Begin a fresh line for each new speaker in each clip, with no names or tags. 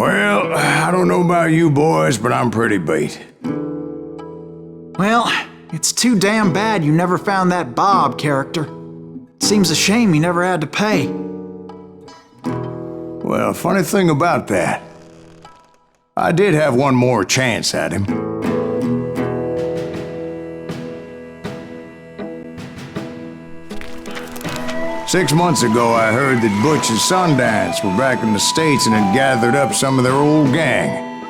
Well, I don't know about you boys, but I'm pretty beat.
Well, it's too damn bad you never found that Bob character. Seems a shame you never had to pay.
Well, funny thing about that, I did have one more chance at him. Six months ago, I heard that Butch and Sundance were back in the States and had gathered up some of their old gang.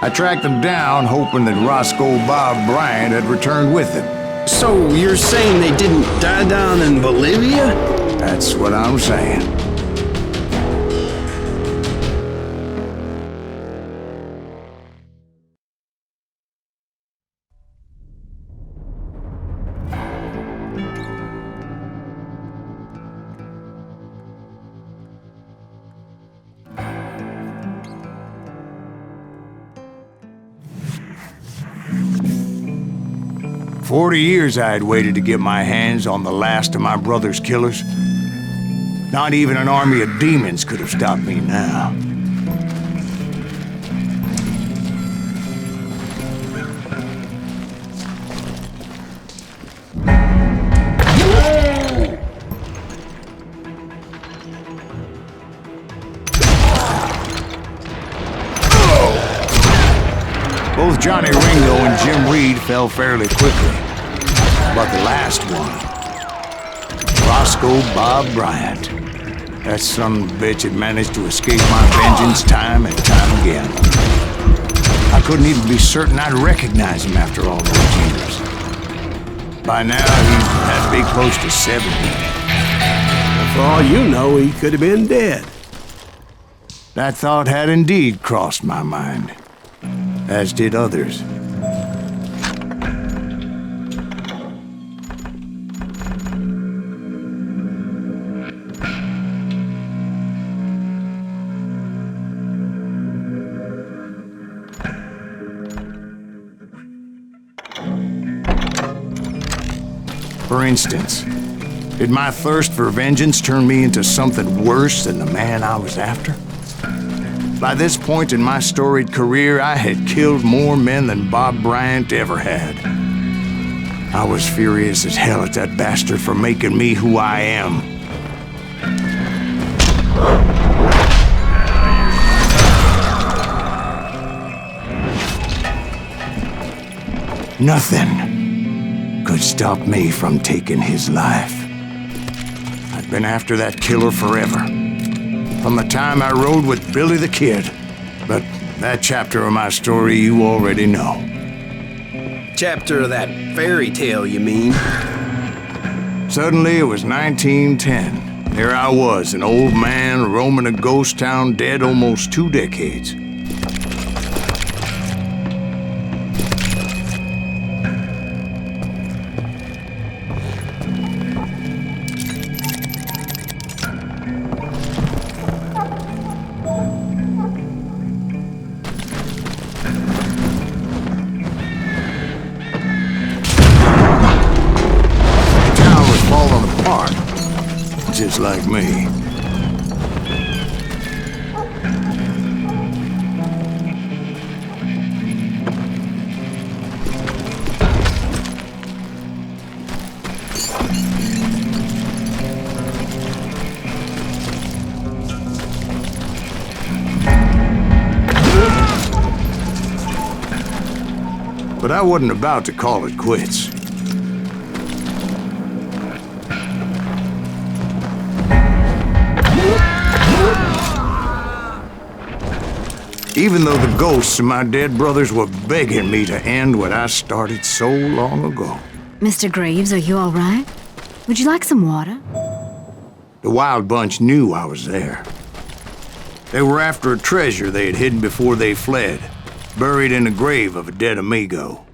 I tracked them down, hoping that Roscoe Bob Bryant had returned with them.
So you're saying they didn't die down in Bolivia?
That's what I'm saying. For 40 years I had waited to get my hands on the last of my brother's killers. Not even an army of demons could have stopped me now. Both Johnny Ringo and Jim Reed fell fairly quickly. But the last one, Roscoe Bob Bryant, that son of a bitch had managed to escape my vengeance time and time again. I couldn't even be certain I'd recognize him after all those years. By now, he had to be close to 70.
For all you know, he could have been dead.
That thought had indeed crossed my mind, as did others. For instance, did my thirst for vengeance turn me into something worse than the man I was after? By this point in my storied career, I had killed more men than Bob Bryant ever had. I was furious as hell at that bastard for making me who I am. Nothing could stop me from taking his life. I'd been after that killer forever. From the time I rode with Billy the Kid. But that chapter of my story you already know.
Chapter of that fairy tale, you mean?
Suddenly it was 1910. Here I was, an old man roaming a ghost town dead almost 2 decades. Just like me. But I wasn't about to call it quits. Even though the ghosts of my dead brothers were begging me to end what I started so long ago.
Mr. Greaves, are you all right? Would you like some water?
The Wild Bunch knew I was there. They were after a treasure they had hidden before they fled, buried in the grave of a dead amigo.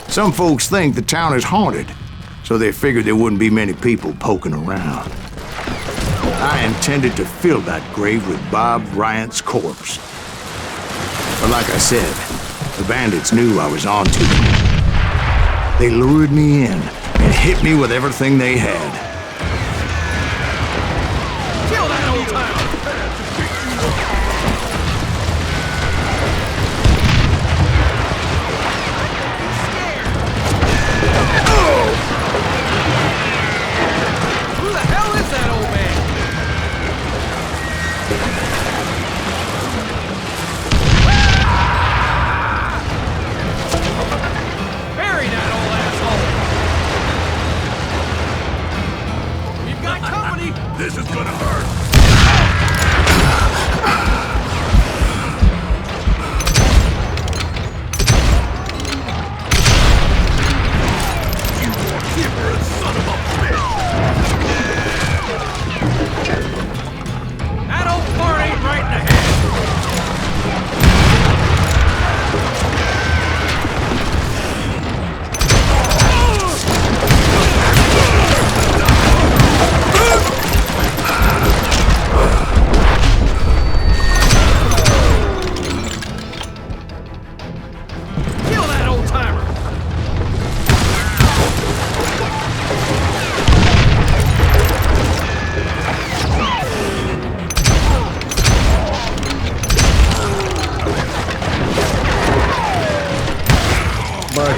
Some folks think the town is haunted, so they figured there wouldn't be many people poking around. I intended to fill that grave with Bob Bryant's corpse. But like I said, the bandits knew I was on to them. They lured me in and hit me with everything they had.
Kill that old town!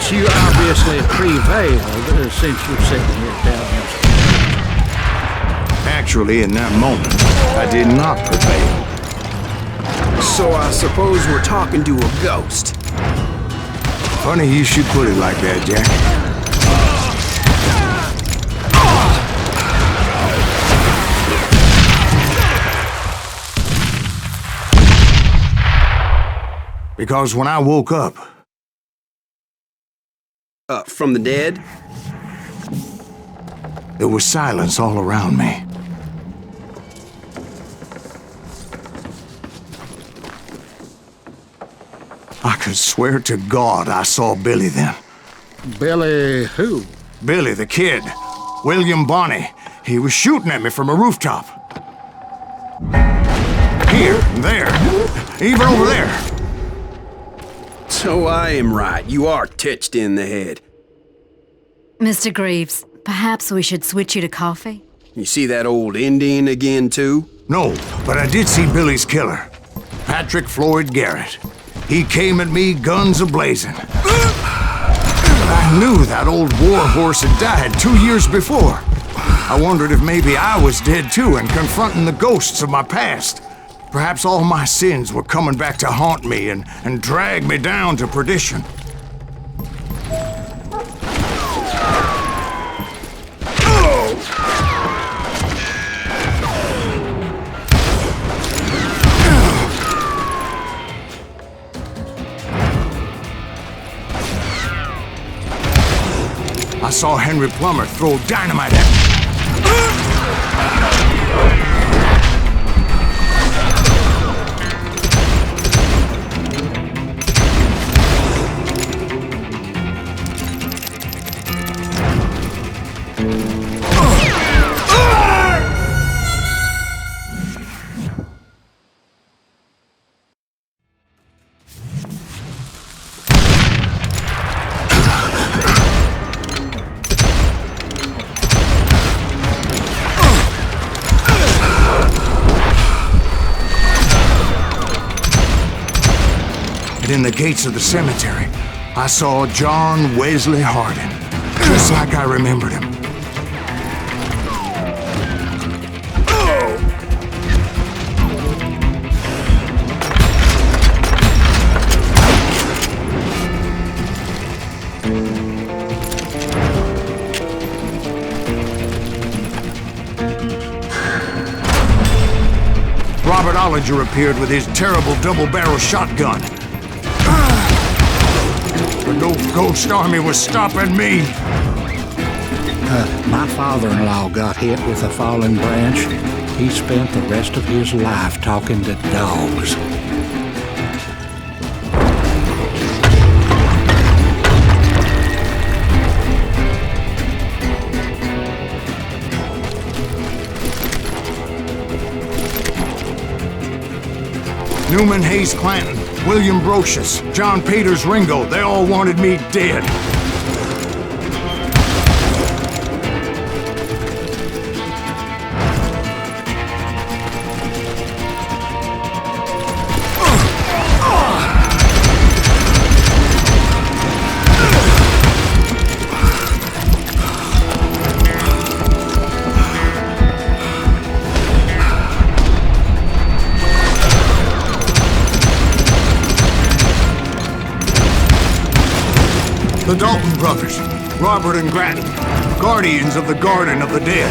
guess you obviously prevailed since you're sitting here telling us.
Actually, in that moment, I did not prevail.
So I suppose we're talking to a ghost.
Funny you should put it like that, Jack. Because when I woke up...
From the dead?
There was silence all around me. I could swear to God I saw Billy then.
Billy who?
Billy the Kid. William Bonney. He was shooting at me from a rooftop. Here, there, even over there.
So I am right. You are touched in the head.
Mr. Greaves, perhaps we should switch you to coffee?
You see that old Indian again, too?
No, but I did see Billy's killer. Patrick Floyd Garrett. He came at me guns a-blazing. I knew that old war horse had died 2 years before. I wondered if maybe I was dead too and confronting the ghosts of my past. Perhaps all my sins were coming back to haunt me and drag me down to perdition. I saw Henry Plummer throw dynamite at me. In the gates of the cemetery, I saw John Wesley Hardin, just like I remembered him. Robert Ollinger appeared with his terrible double-barrel shotgun. But no ghost army was stopping me.
My father-in-law got hit with a fallen branch. He spent the rest of his life talking to dogs.
Newman Haynes Clanton, William Brocius, John Peters Ringo, they all wanted me dead. The Dalton brothers, Robert and Granton, guardians of the Garden of the Dead.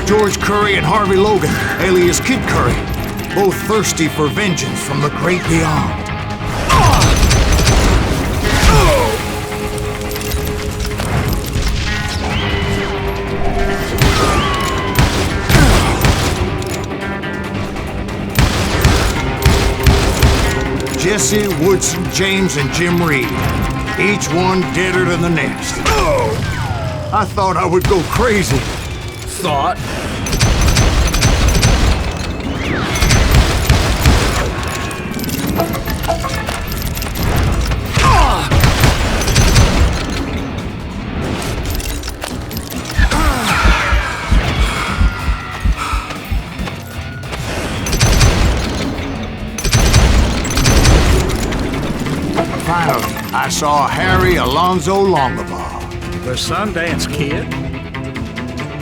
George Curry and Harvey Logan, alias Kid Curry, both thirsty for vengeance from the great beyond. Jesse, Woodson, James, and Jim Reed. Each one deader than the next. I thought I would go crazy.
Thought?
finally, I saw Harry Alonzo Longabaugh.
The Sundance Kid?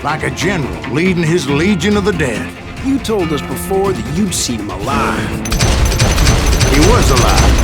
Like a general leading his legion of the dead.
You told us before that you'd seen him alive.
He was alive.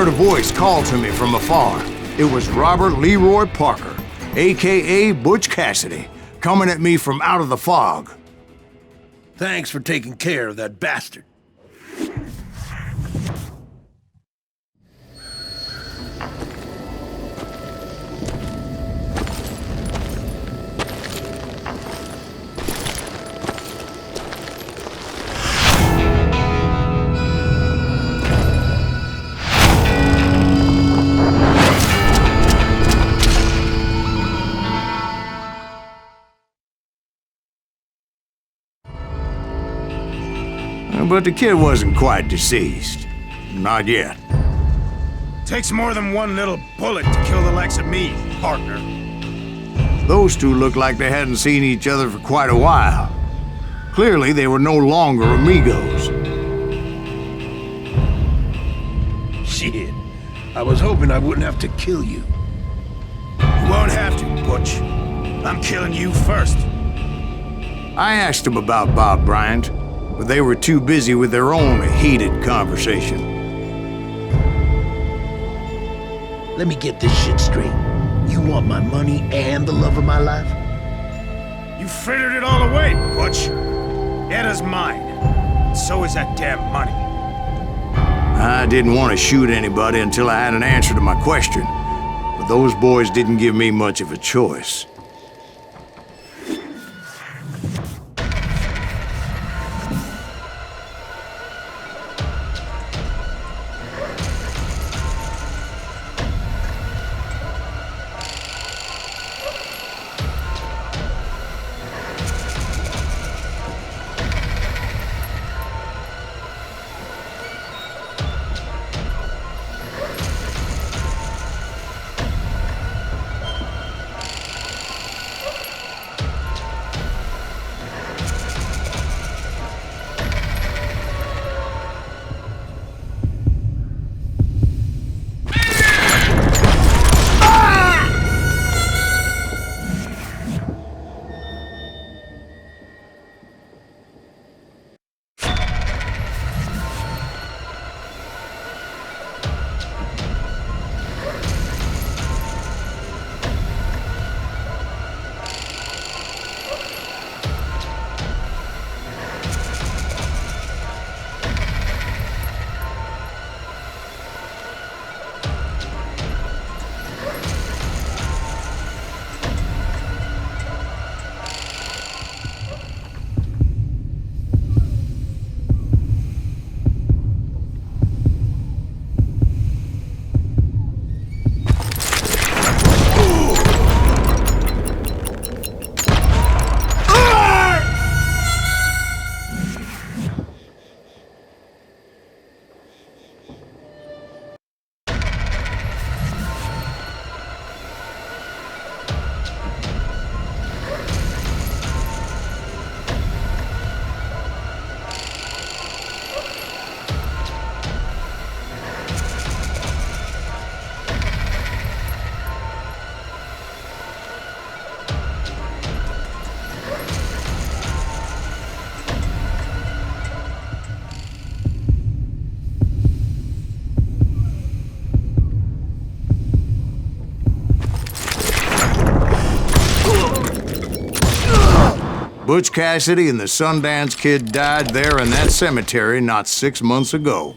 Voice called to me from afar. It was Robert Leroy Parker, a.k.a. Butch Cassidy, coming at me from out of the fog.
Thanks for taking care of that bastard.
But the kid wasn't quite deceased. Not yet.
Takes more than one little bullet to kill the likes of me, partner.
Those two looked like they hadn't seen each other for quite a while. Clearly, they were no longer amigos.
Shit. I was hoping I wouldn't have to kill you.
You won't have to, Butch. I'm killing you first.
I asked them about Bob Bryant, but they were too busy with their own heated conversation.
Let me get this shit straight. You want my money and the love of my life?
You frittered it all away, Butch. Etta's mine. So is that damn money.
I didn't want to shoot anybody until I had an answer to my question, but those boys didn't give me much of a choice. Butch Cassidy and the Sundance Kid died there in that cemetery not 6 months ago.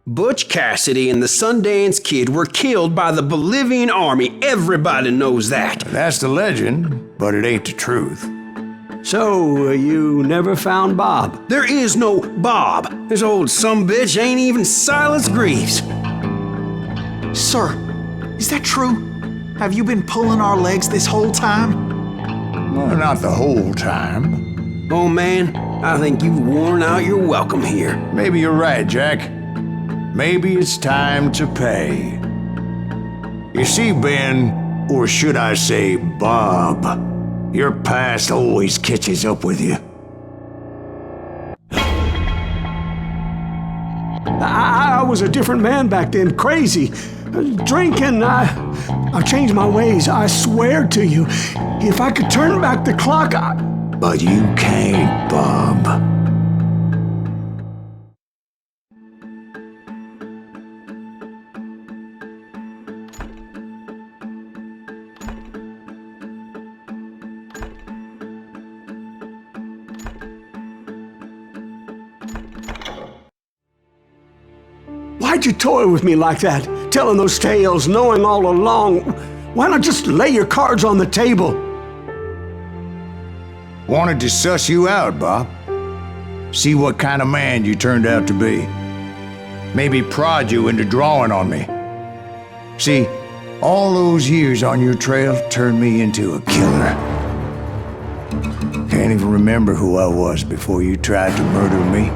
Butch Cassidy and the Sundance Kid were killed by the Bolivian army. Everybody knows that.
That's the legend, but it ain't the truth.
So, you never found Bob?
There is no Bob. This old sumbitch ain't even Silas Greaves.
Sir, is that true? Have you been pulling our legs this whole time?
Well, not the whole time.
Oh man, I think you've worn out your welcome here.
Maybe you're right, Jack. Maybe it's time to pay. You see, Ben, or should I say Bob, your past always catches up with you.
I was a different man back then, crazy. Drinking, I changed my ways, I swear to you. If I could turn back the clock,
But you can't, Bob.
Why'd you toy with me like that? Telling those tales, knowing all along. Why not just lay your cards on the table?
Wanted to suss you out, Bob. See what kind of man you turned out to be. Maybe prod you into drawing on me. See, all those years on your trail turned me into a killer. Can't even remember who I was before you tried to murder me.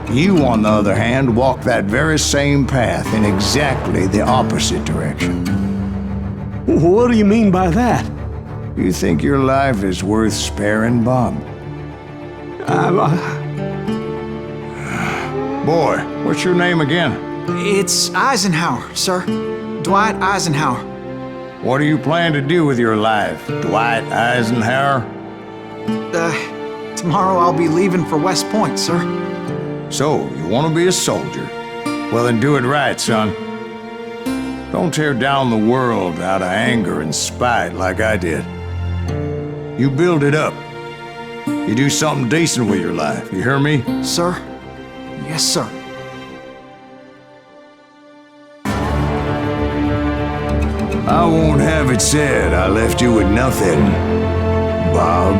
You, on the other hand, walked that very same path in exactly the opposite direction.
What do you mean by that?
You think your life is worth sparing, Bob? Boy, what's your name again?
It's Eisenhower, sir. Dwight Eisenhower.
What do you plan to do with your life, Dwight Eisenhower?
Tomorrow I'll be leaving for West Point, sir.
So, you want to be a soldier? Well, then do it right, son. Don't tear down the world out of anger and spite like I did. You build it up. You do something decent with your life, you hear me?
Sir? Yes, sir.
I won't have it said I left you with nothing, Bob.